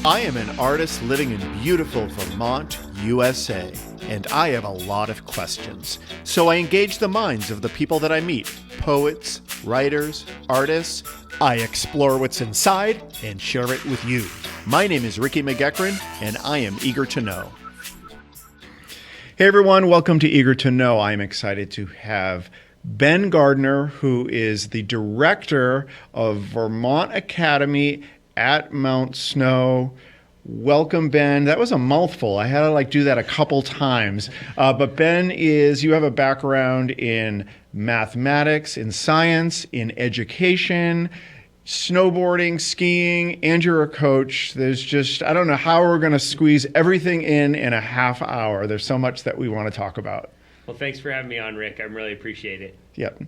I am an artist living in beautiful Vermont, USA, and I have a lot of questions. So I engage the minds of the people that I meet, poets, writers, artists. I explore what's inside and share it with you. My name is Ricky McGeckran, and I am eager to know. Hey everyone, welcome to Eager to Know. I'm excited to have Ben Gardner, who is the Director of Vermont Academy at Mount Snow. Welcome, Ben. That was a mouthful. I had to do that a couple times. But Ben, you have a background in mathematics, in science, in education, snowboarding, skiing, and you're a coach. I don't know how we're going to squeeze everything in a half hour. There's so much that we want to talk about. Well, thanks for having me on, Rick. I really appreciate it. Yep.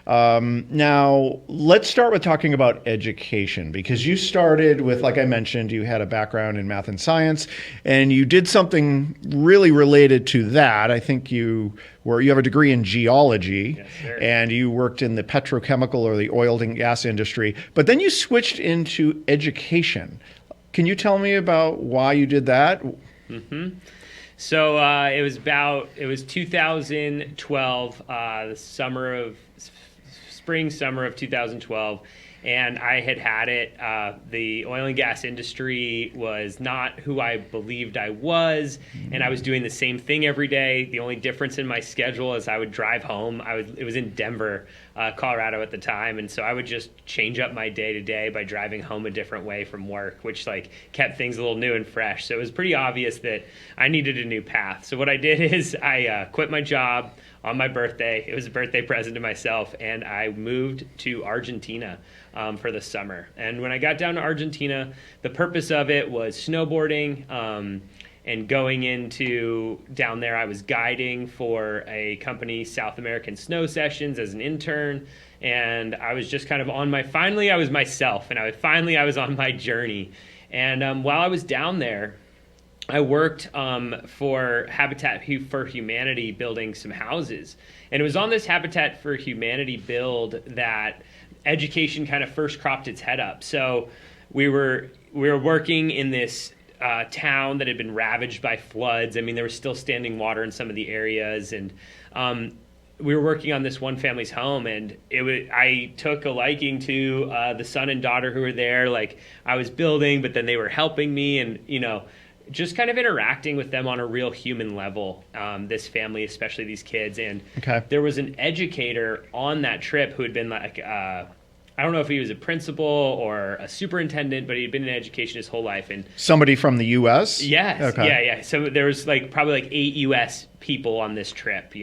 Now, let's start with talking about education, because you started with, like I mentioned, you had a background in math and science, and you did something really related to that. I think you have a degree in geology, yes, sir. And you worked in the petrochemical or the oil and gas industry, but then you switched into education. Can you tell me about why you did that? Mm-hmm. So it was 2012, the spring, summer of 2012, and I had it. The oil and gas industry was not who I believed I was, and I was doing the same thing every day. The only difference in my schedule is I would drive home. It was in Denver, Colorado at the time, and so I would just change up my day to day by driving home a different way from work, which kept things a little new and fresh. So it was pretty obvious that I needed a new path. So what I did is I quit my job on my birthday. It was a birthday present to myself, and I moved to Argentina for the summer. And when I got down to Argentina, the purpose of it was snowboarding. And going into down there, I was guiding for a company, South American Snow Sessions, as an intern. And I was just kind of finally I was myself, and I was on my journey. And while I was down there, I worked for Habitat for Humanity, building some houses. And it was on this Habitat for Humanity build that education kind of first cropped its head up. So we were working in this town that had been ravaged by floods. I mean, there was still standing water in some of the areas, and we were working on this one family's home, and I took a liking to the son and daughter who were there. I was building, but then they were helping me, and just kind of interacting with them on a real human level, this family, especially these kids. And There was an educator on that trip who had been I don't know if he was a principal or a superintendent, but he'd been in education his whole life. And somebody from the U.S.? Yes. Okay. Yeah. So there was probably 8 U.S. people on this trip,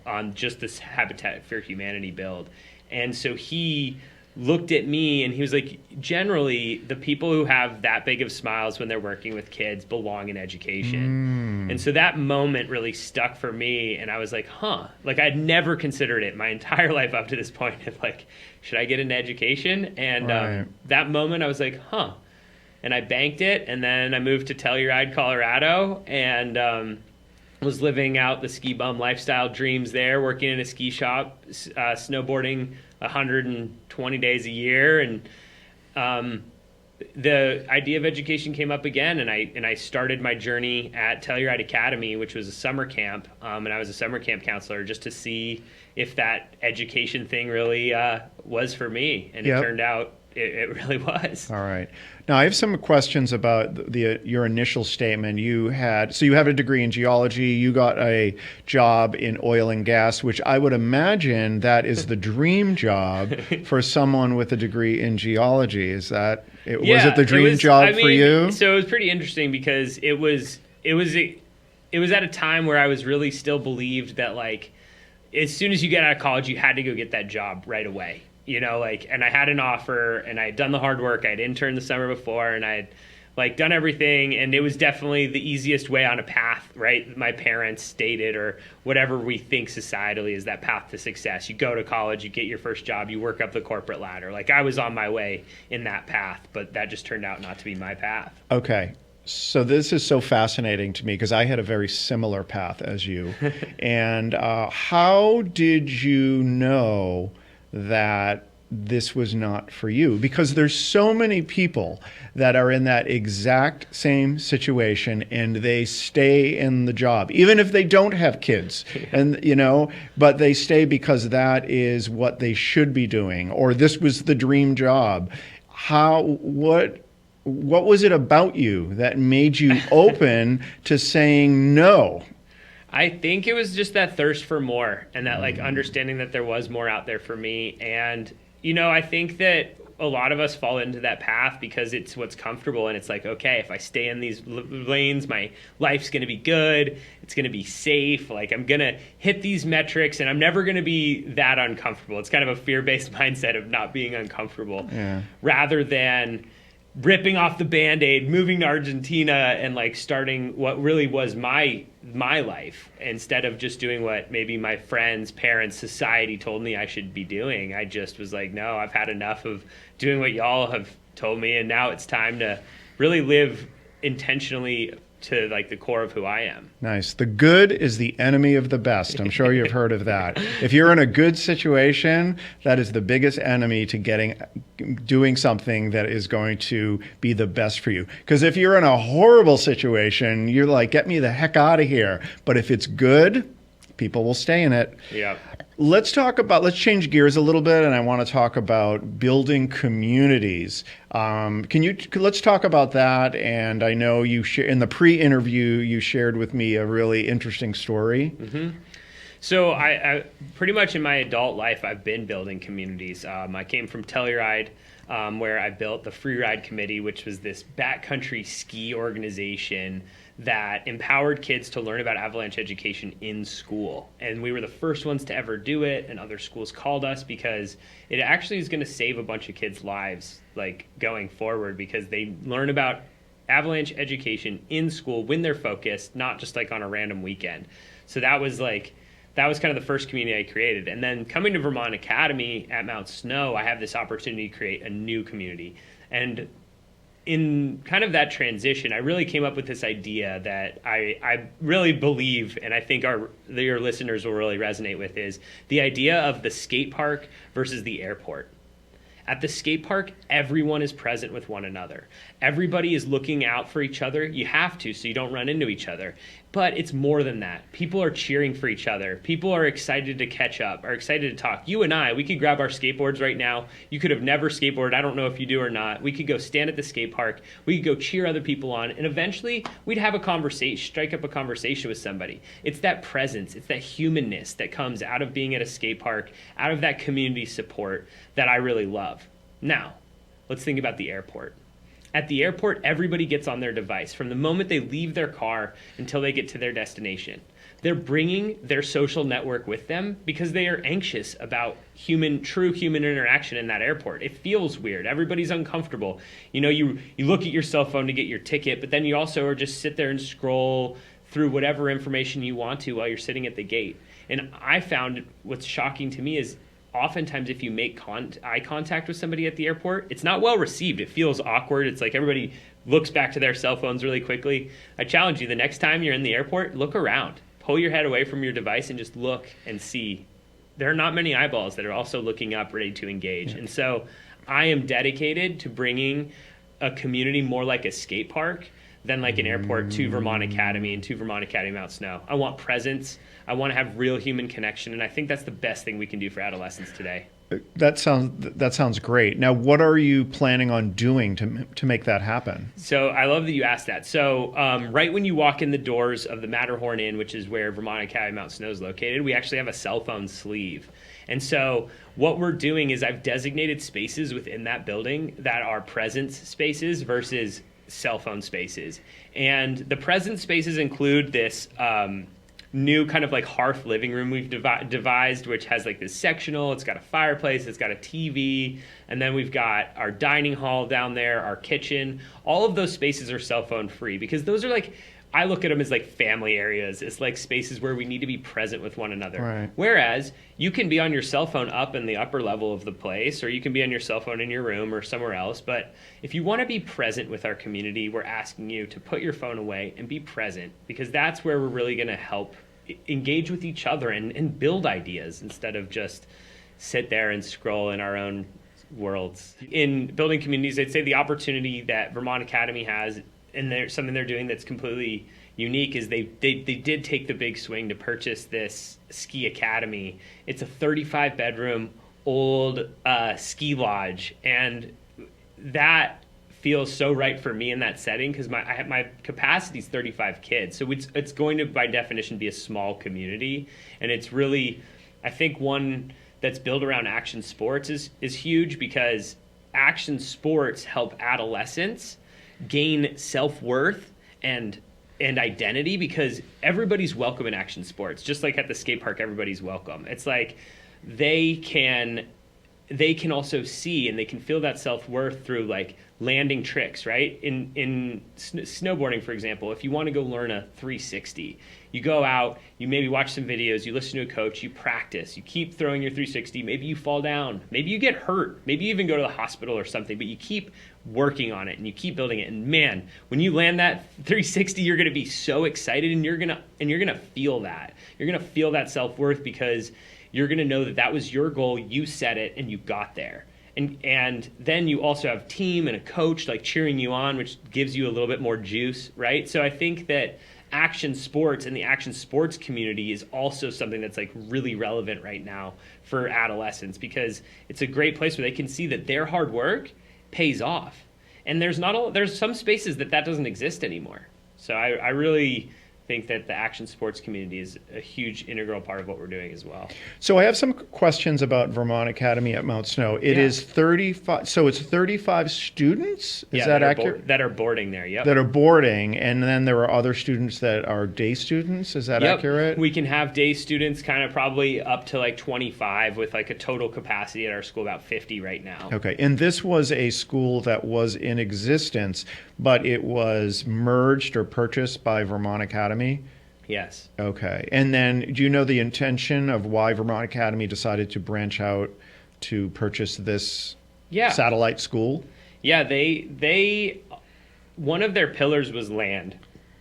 on just this Habitat for Humanity build. And so he looked at me and he was like, generally, the people who have that big of smiles when they're working with kids belong in education. And so that moment really stuck for me. And I was like, I'd never considered it my entire life up to this point of should I get an education? And right. That moment I was like, And I banked it. And then I moved to Telluride, Colorado, and was living out the ski bum lifestyle dreams there, working in a ski shop, snowboarding 120 days a year. And the idea of education came up again, and I started my journey at Telluride Academy, which was a summer camp, and I was a summer camp counselor just to see if that education thing really was for me, and It turned out it really was. All right. Now, I have some questions about your initial statement. You have a degree in geology. You got a job in oil and gas, which I would imagine that is the dream job for someone with a degree in geology. Was it the dream job for you? So it was pretty interesting because it was at a time where I was really still believed that as soon as you get out of college, you had to go get that job right away. And I had an offer, and I had done the hard work. I had interned the summer before, and I had done everything, and it was definitely the easiest way on a path, right? My parents stated, or whatever we think societally is that path to success. You go to college, you get your first job, you work up the corporate ladder. I was on my way in that path, but that just turned out not to be my path. Okay. So this is so fascinating to me because I had a very similar path as you. And how did you know that this was not for you? Because there's so many people that are in that exact same situation and they stay in the job, even if they don't have kids, and but they stay because that is what they should be doing, or this was the dream job. What was it about you that made you open to saying no? I think it was just that thirst for more, and that like understanding that there was more out there for me. And I think that a lot of us fall into that path because it's what's comfortable, and it's like, okay, if I stay in these lanes, my life's going to be good, it's going to be safe, like I'm going to hit these metrics, and I'm never going to be that uncomfortable. It's kind of a fear-based mindset of not being uncomfortable, rather than ripping off the Band-Aid, moving to Argentina, and like starting what really was my life, instead of just doing what maybe my friends, parents, society told me I should be doing. I just was like, no, I've had enough of doing what y'all have told me, and now it's time to really live intentionally to like the core of who I am. Nice. The good is the enemy of the best. I'm sure you've heard of that. If you're in a good situation, that is the biggest enemy to doing something that is going to be the best for you. Because if you're in a horrible situation, you're like, get me the heck out of here. But if it's good, people will stay in it. Yeah. Let's change gears a little bit, and I want to talk about building communities. Let's talk about that. And I know in the pre-interview, you shared with me a really interesting story. Mm-hmm. So I pretty much in my adult life, I've been building communities. I came from Telluride, where I built the Free Ride Committee, which was this backcountry ski organization that empowered kids to learn about avalanche education in school. And we were the first ones to ever do it, and other schools called us because it actually is going to save a bunch of kids' lives like going forward, because they learn about avalanche education in school when they're focused, not just like on a random weekend. So that was kind of the first community I created. And then coming to Vermont Academy at Mount Snow, I have this opportunity to create a new community. And in kind of that transition, I really came up with this idea that I really believe, and I think your listeners will really resonate with, is the idea of the skate park versus the airport. At the skate park, everyone is present with one another. Everybody is looking out for each other. You have to, so you don't run into each other. But it's more than that. People are cheering for each other. People are excited to catch up, are excited to talk. You and I, we could grab our skateboards right now. You could have never skateboarded. I don't know if you do or not. We could go stand at the skate park. We could go cheer other people on. And eventually, we'd have a conversation, strike up a conversation with somebody. It's that presence. It's that humanness that comes out of being at a skate park, out of that community support that I really love. Now, let's think about the airport. At the airport, everybody gets on their device from the moment they leave their car until they get to their destination. They're bringing their social network with them because they are anxious about true human interaction in that airport. It feels weird. Everybody's uncomfortable. You look at your cell phone to get your ticket, but then you also are just sit there and scroll through whatever information you want to while you're sitting at the gate. And I found what's shocking to me is oftentimes if you make eye contact with somebody at the airport, it's not well received. It feels awkward. It's like everybody looks back to their cell phones really quickly. I challenge you, the next time you're in the airport, look around. Pull your head away from your device and just look and see. There are not many eyeballs that are also looking up, ready to engage. Yeah. And so I am dedicated to bringing a community more like a skate park than like an airport to Vermont Academy and to Vermont Academy Mount Snow. I want presence. I want to have real human connection, and I think that's the best thing we can do for adolescents today. That sounds great. Now, what are you planning on doing to make that happen? So I love that you asked that. So right when you walk in the doors of the Matterhorn Inn, which is where Vermont Academy Mount Snow is located, we actually have a cell phone sleeve. And so what we're doing is I've designated spaces within that building that are presence spaces versus cell phone spaces. And the presence spaces include this new kind of like hearth living room we've devised, which has like this sectional. It's got a fireplace, it's got a TV, and then we've got our dining hall down there, our kitchen. All of those spaces are cell phone free because those are like, I look at them as like family areas. It's like spaces where we need to be present with one another. Right. Whereas you can be on your cell phone up in the upper level of the place, or you can be on your cell phone in your room or somewhere else. But if you want to be present with our community, we're asking you to put your phone away and be present, because that's where we're really going to help engage with each other and build ideas instead of just sit there and scroll in our own worlds. In building communities, I'd say the opportunity that Vermont Academy has, and there's something they're doing that's completely unique, is they did take the big swing to purchase this ski academy. It's a 35 bedroom old ski lodge, and that feels so right for me in that setting, because my capacity is 35 kids, so it's going to by definition be a small community, and it's really, I think, one that's built around action sports is huge, because action sports help adolescents gain self-worth and identity, because everybody's welcome in action sports. Just like at the skate park, everybody's welcome. It's like they can also see and they can feel that self-worth through like landing tricks, right? In snowboarding, for example, if you want to go learn a 360, you go out, you maybe watch some videos, you listen to a coach, you practice, you keep throwing your 360, maybe you fall down, maybe you get hurt, maybe you even go to the hospital or something, but you keep working on it and you keep building it. And man, when you land that 360, you're going to be so excited, and you're going to feel that. You're going to feel that self-worth, because you're going to know that was your goal, you set it, and you got there. And then you also have team and a coach like cheering you on, which gives you a little bit more juice, right? So I think that action sports and the action sports community is also something that's like really relevant right now for adolescents, because it's a great place where they can see that their hard work pays off. And there's some spaces that doesn't exist anymore. So I really think that the action sports community is a huge integral part of what we're doing as well. So I have some questions about Vermont Academy at Mount Snow. It is 35, so it's 35 students? Is that accurate? That are boarding there, yep. That are boarding, and then there are other students that are day students, is that accurate? We can have day students kind of probably up to like 25, with like a total capacity at our school about 50 right now. Okay, and this was a school that was in existence, but it was merged or purchased by Vermont Academy? Yes. Okay. And then do you know the intention of why Vermont Academy decided to branch out to purchase this satellite school? Yeah, they one of their pillars was land,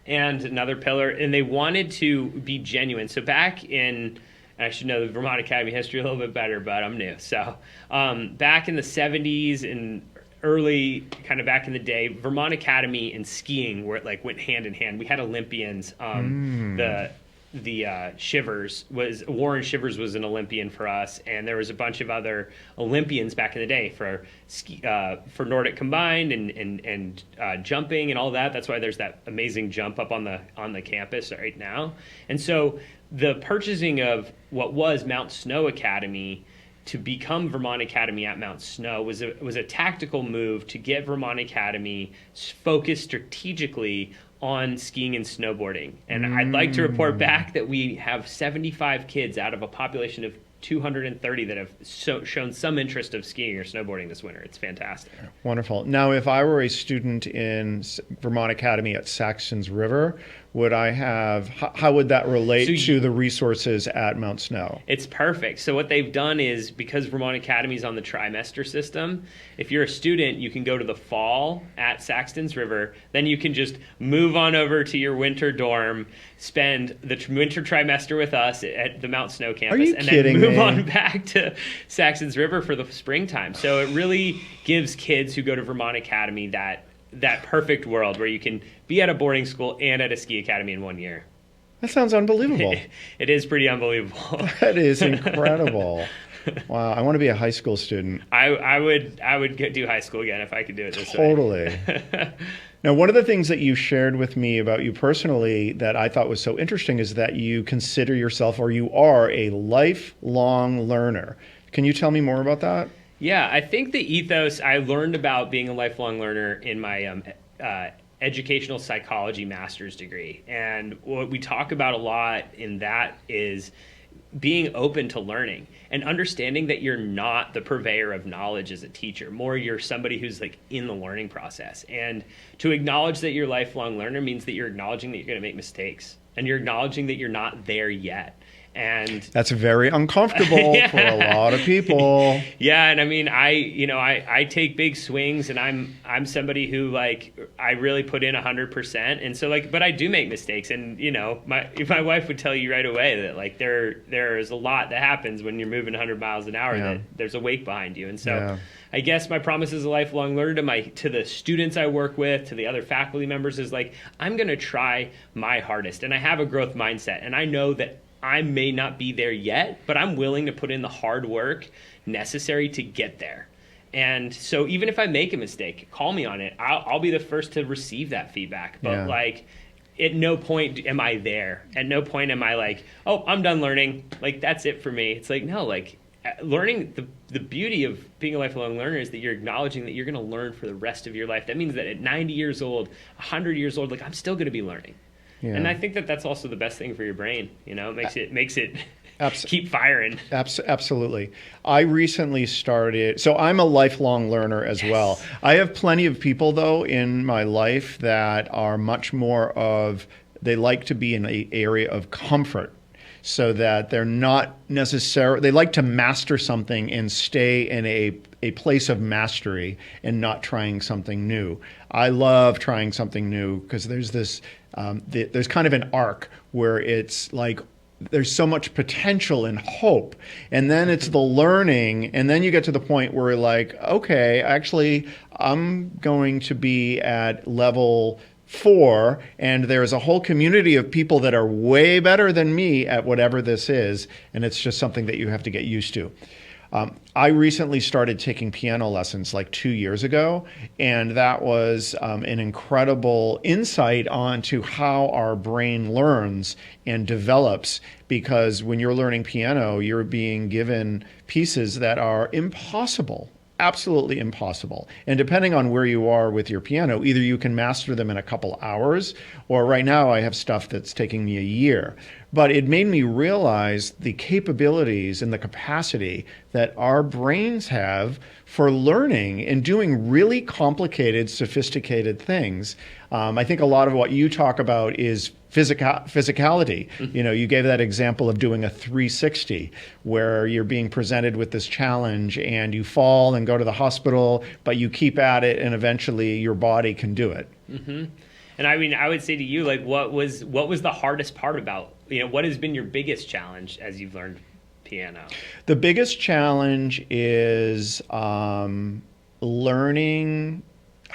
and another pillar, and they wanted to be genuine. So back in, I should know the Vermont Academy history a little bit better, but I'm new. So back in the 70s and early, kind of back in the day, Vermont Academy and skiing went hand in hand. We had Olympians. The Shivers Warren Shivers was an Olympian for us, and there was a bunch of other Olympians back in the day for Nordic combined and jumping and all that. That's why there's that amazing jump up on the campus right now. And so the purchasing of what was Mount Snow Academy to become Vermont Academy at Mount Snow was a tactical move to get Vermont Academy focused strategically on skiing and snowboarding. And I'd like to report back that we have 75 kids out of a population of 230 that have shown some interest of skiing or snowboarding this winter. It's fantastic. Wonderful. Now, if I were a student in Vermont Academy at Saxon's River, would I have, how would that relate to the resources at Mount Snow? It's perfect. So what they've done is, because Vermont Academy is on the trimester system, if you're a student, you can go to the fall at Saxon's River, then you can just move on over to your winter dorm, spend the winter trimester with us at the Mount Snow campus, and then move on back to Saxon's River for the springtime. So it really gives kids who go to Vermont Academy that perfect world where you can be at a boarding school and at a ski academy in one year. That sounds unbelievable. It is pretty unbelievable. That is incredible. Wow, I want to be a high school student. I would do high school again if I could do it this way. Totally. Now, one of the things that you shared with me about you personally that I thought was so interesting is that you consider yourself, or you are, a lifelong learner. Can you tell me more about that? Yeah, I think the ethos I learned about being a lifelong learner in my educational psychology master's degree. And what we talk about a lot in that is being open to learning and understanding that you're not the purveyor of knowledge as a teacher. More, you're somebody who's like in the learning process. And to acknowledge that you're a lifelong learner means that you're acknowledging that you're going to make mistakes, and you're acknowledging that you're not there yet. And that's very uncomfortable for a lot of people. Yeah, and I mean, I take big swings, and I'm somebody who, like, I really put in 100%, and so, like, but I do make mistakes, and my wife would tell you right away that, like, there is a lot that happens when you're moving 100 miles an hour, that there's a wake behind you, and so I guess my promise as a lifelong learner to the students I work with, to the other faculty members, is like, I'm going to try my hardest, and I have a growth mindset, and I know that I may not be there yet, but I'm willing to put in the hard work necessary to get there. And so even if I make a mistake, call me on it. I'll be the first to receive that feedback. But like, at no point am I there. At no point am I like, oh, I'm done learning. Like, that's it for me. It's like, no, like, learning, the beauty of being a lifelong learner is that you're acknowledging that you're going to learn for the rest of your life. That means that at 90 years old, 100 years old, like, I'm still going to be learning. Yeah. And I think that that's also the best thing for your brain. It makes it keep firing. Absolutely. I recently started, so I'm a lifelong learner as well. I have plenty of people, though, in my life that are much more of, they like to be in an area of comfort, so that they're not necessarily, they like to master something and stay in a place of mastery and not trying something new. I love trying something new because there's this, there's kind of an arc where it's like, there's so much potential and hope. And then it's the learning. And then you get to the point where you're like, okay, actually, I'm going to be at level 4, and there's a whole community of people that are way better than me at whatever this is. And it's just something that you have to get used to. I recently started taking piano lessons like 2 years ago, and that was an incredible insight onto how our brain learns and develops, because when you're learning piano, you're being given pieces that are impossible. Absolutely impossible. And depending on where you are with your piano, either you can master them in a couple hours, or right now I have stuff that's taking me a year. But it made me realize the capabilities and the capacity that our brains have for learning and doing really complicated, sophisticated things. I think a lot of what you talk about is physicality. Mm-hmm. You gave that example of doing a 360 where you're being presented with this challenge and you fall and go to the hospital, but you keep at it and eventually your body can do it. Mm-hmm. And I mean, I would say to you, like, what was the hardest part about, what has been your biggest challenge as you've learned piano? The biggest challenge is learning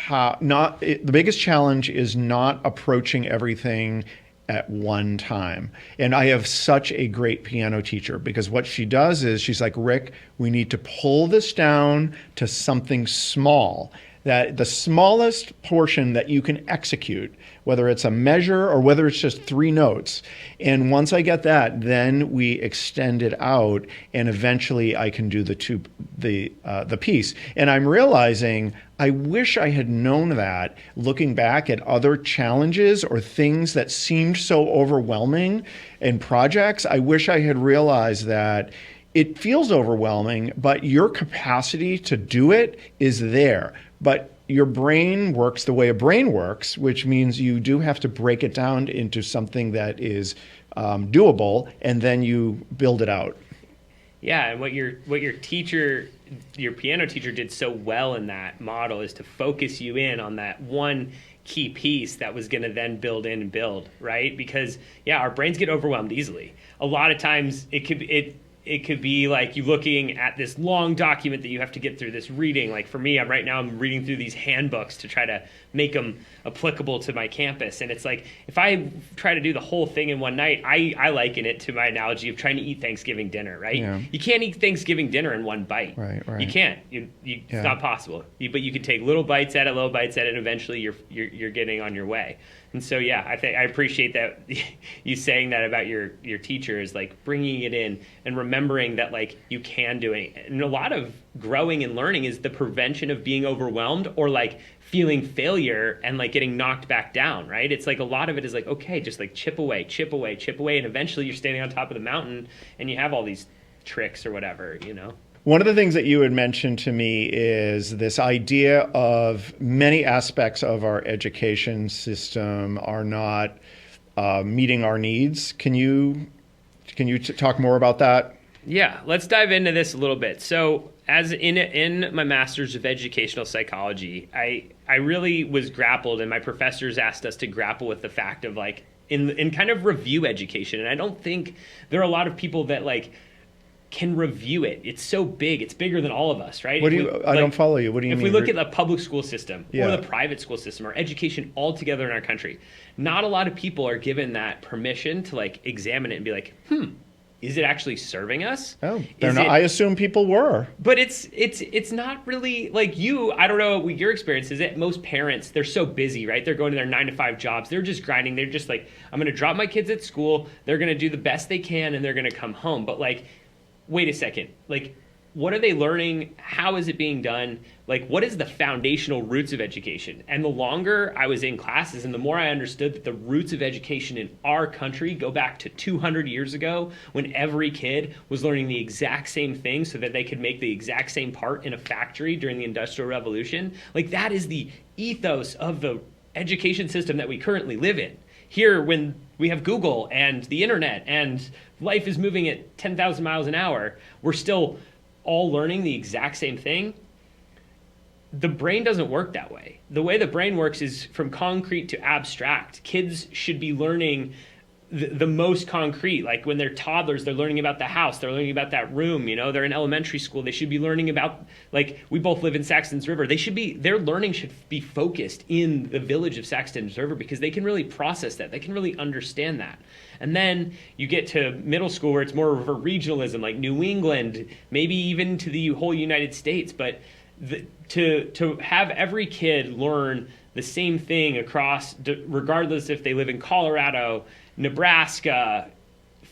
the biggest challenge is not approaching everything at one time. And I have such a great piano teacher, because what she does is she's like, Rick, we need to pull this down to something small, that the smallest portion that you can execute, whether it's a measure or whether it's just 3 notes. And once I get that, then we extend it out, and eventually I can do the piece. And I'm realizing I wish I had known that, looking back at other challenges or things that seemed so overwhelming in projects. I wish I had realized that it feels overwhelming, but your capacity to do it is there. But your brain works the way a brain works, which means you do have to break it down into something that is doable, and then you build it out. Yeah, and what your piano teacher did so well in that model is to focus you in on that one key piece that was going to then build in and build, right? Because our brains get overwhelmed easily. A lot of times it could be like you looking at this long document that you have to get through, this reading. Like for me, I'm reading through these handbooks to try to make them applicable to my campus. And it's like, if I try to do the whole thing in one night, I liken it to my analogy of trying to eat Thanksgiving dinner, right? Yeah. You can't eat Thanksgiving dinner in one bite. Right. You can't. It's not possible. But you can take little bites at it, and eventually you're getting on your way. And so, I think I appreciate that you saying that about your teacher, is like bringing it in and remembering that, like, you can do it. And a lot of growing and learning is the prevention of being overwhelmed or like feeling failure and like getting knocked back down, right? It's like a lot of it is like, okay, just like chip away. And eventually you're standing on top of the mountain and you have all these tricks or whatever, One of the things that you had mentioned to me is this idea of many aspects of our education system are not meeting our needs. Can you Can you talk more about that? Yeah, let's dive into this a little bit. So, as in my master's of educational psychology, I really was grappled, and my professors asked us to grapple with the fact of like in kind of review education. And I don't think there are a lot of people that like can review it. It's so big. It's bigger than all of us, right? I don't follow you. What do you mean? If we look at the public school system or the private school system or education altogether in our country, not a lot of people are given that permission to like examine it and be like, is it actually serving us? Oh, they're not. I assume people were. But it's not really like you. I don't know what your experience is. Most parents, they're so busy, right? They're going to their 9-to-5 jobs. They're just grinding. They're just like, I'm going to drop my kids at school. They're going to do the best they can, and they're going to come home. But like, wait a second. Like, what are they learning? How is it being done? Like, what is the foundational roots of education? And the longer I was in classes and the more I understood that the roots of education in our country go back to 200 years ago when every kid was learning the exact same thing so that they could make the exact same part in a factory during the Industrial Revolution. Like, that is the ethos of the education system that we currently live in. Here, when we have Google and the internet and life is moving at 10,000 miles an hour, we're still all learning the exact same thing. The brain doesn't work that way. The way the brain works is from concrete to abstract. Kids should be learning the most concrete. Like when they're toddlers, they're learning about the house. They're learning about that room. You know, they're in elementary school. They should be learning about, like, we both live in Saxton's River. Their learning should be focused in the village of Saxton's River because they can really process that. They can really understand that. And then you get to middle school where it's more of a regionalism, like New England, maybe even to the whole United States. But to have every kid learn the same thing across, regardless if they live in Colorado, Nebraska,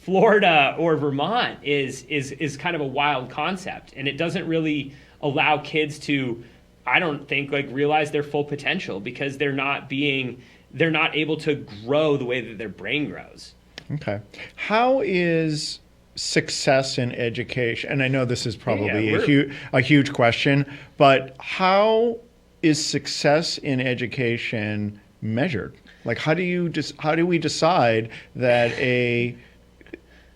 Florida, or Vermont is kind of a wild concept. And it doesn't really allow kids to, I don't think, like realize their full potential because they're not able to grow the way that their brain grows. Okay. How is success in education, and I know this is probably a huge question, but how is success in education measured? Like, how do we decide that an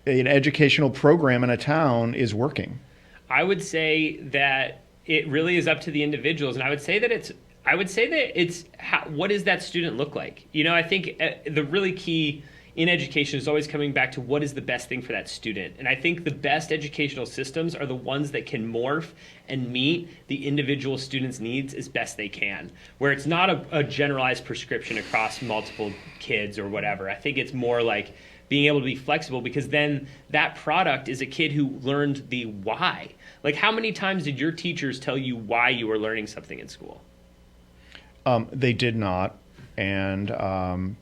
educational program in a town is working? I would say that it really is up to the individuals, and I would say that it's what does that student look like? You know, I think the really key in education is always coming back to what is the best thing for that student. And I think the best educational systems are the ones that can morph and meet the individual student's needs as best they can, where it's not a generalized prescription across multiple kids or whatever. I think it's more like being able to be flexible, because then that product is a kid who learned the why. Like, how many times did your teachers tell you why you were learning something in school? They did not. And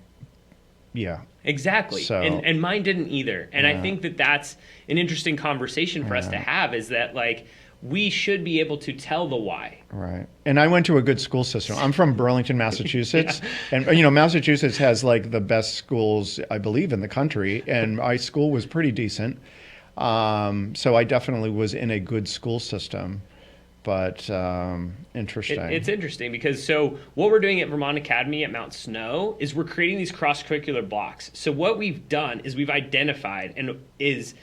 yeah. Exactly. So, and mine didn't either. And I think that that's an interesting conversation for us to have, is that, like, we should be able to tell the why. Right. And I went to a good school system. I'm from Burlington, Massachusetts. And, you know, Massachusetts has, like, the best schools, I believe, in the country. And my school was pretty decent. So I definitely was in a good school system. But interesting. It's interesting because so what we're doing at Vermont Academy at Mount Snow is we're creating these cross-curricular blocks. So what we've done is we've identified and is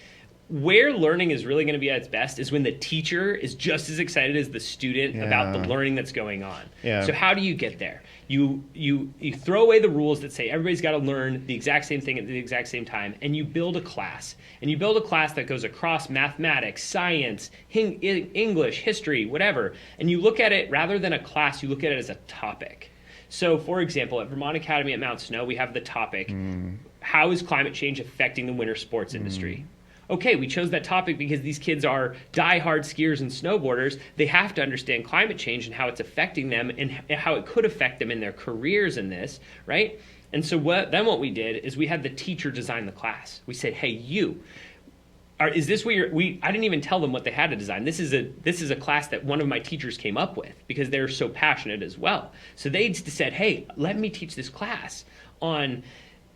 where learning is really going to be at its best is when the teacher is just as excited as the student about the learning that's going on. Yeah. So how do you get there? You throw away the rules that say everybody's got to learn the exact same thing at the exact same time, and you build a class. And you build a class that goes across mathematics, science, English, history, whatever. And you look at it, rather than a class, you look at it as a topic. So, for example, at Vermont Academy at Mount Snow, we have the topic, how is climate change affecting the winter sports industry? Okay, we chose that topic because these kids are diehard skiers and snowboarders. They have to understand climate change and how it's affecting them and how it could affect them in their careers in this, right? And so what we did is we had the teacher design the class. We said, hey, is this where I didn't even tell them what they had to design. This is a class that one of my teachers came up with because they're so passionate as well. So they said, hey, let me teach this class on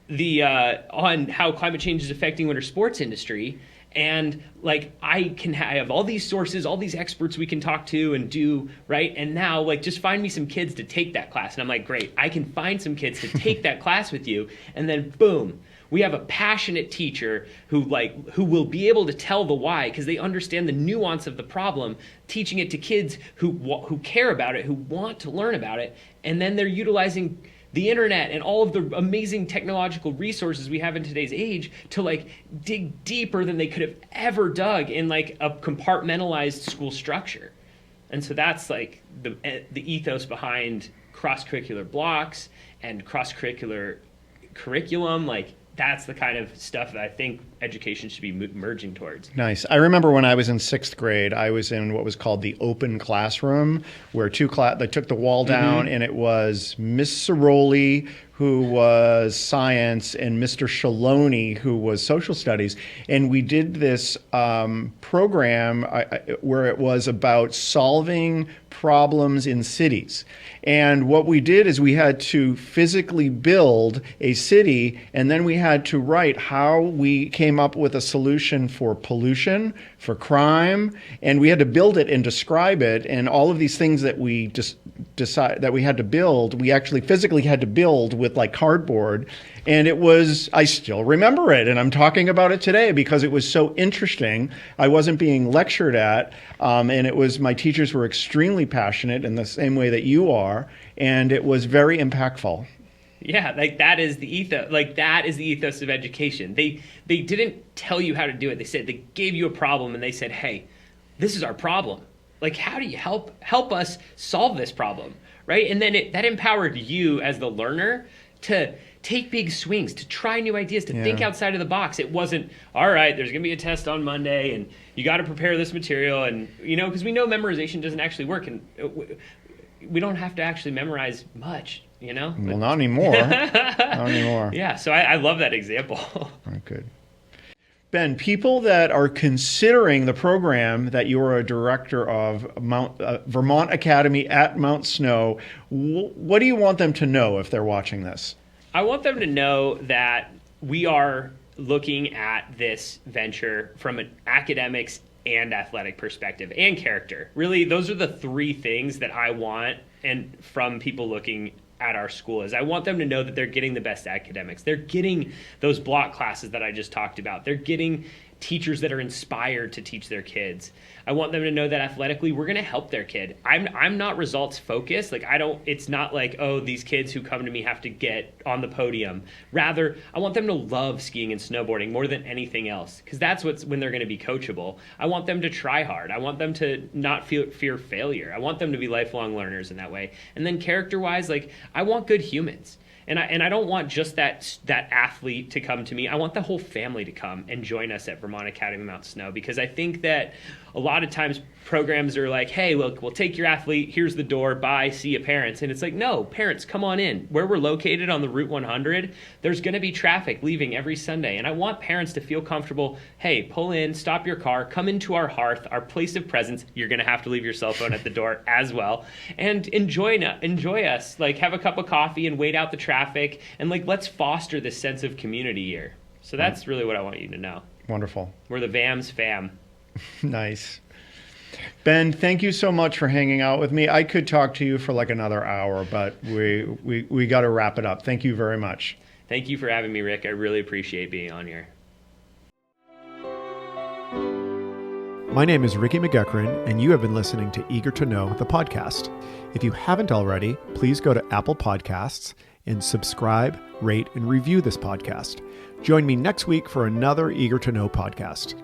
how climate change is affecting winter sports industry, And like, I have all these sources, all these experts we can talk to and do, right? And now, like, just find me some kids to take that class. And I'm like, great, I can find some kids to take that class with you. And then boom, we have a passionate teacher who will be able to tell the why, because they understand the nuance of the problem, teaching it to kids who care about it, who want to learn about it. And then they're utilizing the internet and all of the amazing technological resources we have in today's age to like dig deeper than they could have ever dug in like a compartmentalized school structure. And so that's like the ethos behind cross-curricular blocks and cross-curricular curriculum. Like, that's the kind of stuff that I think education should be merging towards. Nice. I remember when I was in 6th grade, I was in what was called the open classroom, where they took the wall down, and it was Miss Ciroli, who was science, and Mr. Shaloni, who was social studies. And we did this program where it was about solving problems in cities. And what we did is we had to physically build a city, and then we had to write how we came up with a solution for pollution, for crime, and we had to build it and describe it. And all of these things that we just decide that we had to build, we actually physically had to build with like cardboard. And I still remember it, and I'm talking about it today because it was so interesting. I wasn't being lectured at, and my teachers were extremely passionate in the same way that you are, and it was very impactful. Yeah, like that is the ethos. Like, that is the ethos of education. They didn't tell you how to do it. They gave you a problem, and they said, hey, this is our problem. Like, how do you help us solve this problem, right? And then that empowered you as the learner to take big swings, to try new ideas, to think outside of the box. It wasn't, all right, there's going to be a test on Monday, and you got to prepare this material. And, because we know memorization doesn't actually work, and we don't have to actually memorize much, Well, not anymore. Not anymore. Yeah, so I love that example. Right, good. Ben, people that are considering the program that you are a director of, Vermont Academy at Mount Snow, what do you want them to know if they're watching this? I want them to know that we are looking at this venture from an academics and athletic perspective and character. Really, those are the three things that I want and from people looking at our school. Is I want them to know that they're getting the best academics. They're getting those block classes that I just talked about. They're getting teachers that are inspired to teach their kids. I want them to know that athletically we're going to help their kid. I'm not results focused. Like, it's not like, oh, these kids who come to me have to get on the podium. Rather, I want them to love skiing and snowboarding more than anything else, because that's when they're going to be coachable. I want them to try hard. I want them to not fear failure. I want them to be lifelong learners in that way. And then character-wise, like, I want good humans. And I don't want just that athlete to come to me. I want the whole family to come and join us at Vermont Academy Mount Snow, because I think that a lot of times programs are like, hey, look, we'll take your athlete, here's the door, bye, see you parents. And it's like, no, parents, come on in. Where we're located on the Route 100, there's going to be traffic leaving every Sunday. And I want parents to feel comfortable, hey, pull in, stop your car, come into our hearth, our place of presence. You're going to have to leave your cell phone at the door as well. And enjoy us. Like, have a cup of coffee and wait out the traffic. And like, let's foster this sense of community here. So that's really what I want you to know. Wonderful. We're the VAMS fam. Nice. Ben, thank you so much for hanging out with me. I could talk to you for like another hour, but we got to wrap it up. Thank you very much. Thank you for having me, Rick. I really appreciate being on here. My name is Ricky McGuckran, and you have been listening to Eager to Know, the podcast. If you haven't already, please go to Apple Podcasts and subscribe, rate, and review this podcast. Join me next week for another Eager to Know podcast.